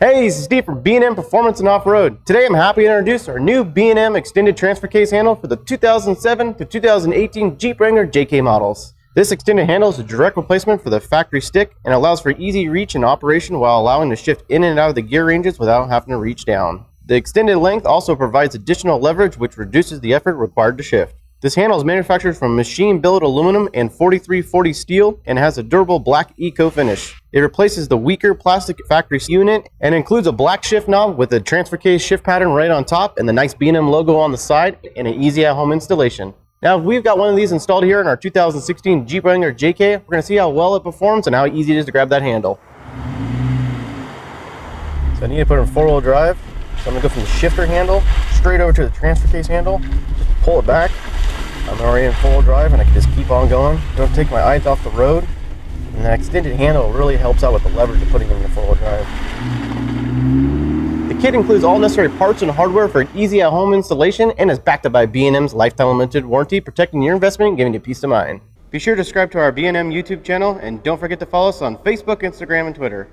Hey, this is Steve from B&M Performance and Off-Road. Today I'm happy to introduce our new B&M Extended Transfer Case handle for the 2007 to 2018 Jeep Wrangler JK models. This extended handle is a direct replacement for the factory stick and allows for easy reach and operation while allowing to shift in and out of the gear ranges without having to reach down. The extended length also provides additional leverage which reduces the effort required to shift. This handle is manufactured from machine billet aluminum and 4340 steel and has a durable black eco finish. It replaces the weaker plastic factory unit and includes a black shift knob with a transfer case shift pattern right on top and the nice B&M logo on the side and an easy at home installation. Now we've got one of these installed here in our 2016 Jeep Wrangler JK. We're going to see how well it performs and how easy it is to grab that handle. So I need to put it in 4-wheel drive. So I'm going to go from the shifter handle straight over to the transfer case handle. Just pull it back. I'm already in 4-wheel drive and I can just keep on going. Don't take my eyes off the road. And that extended handle really helps out with the leverage of putting it in the 4-wheel drive. The kit includes all necessary parts and hardware for an easy at-home installation and is backed up by B&M's lifetime limited warranty, protecting your investment and giving you peace of mind. Be sure to subscribe to our B&M YouTube channel and don't forget to follow us on Facebook, Instagram, and Twitter.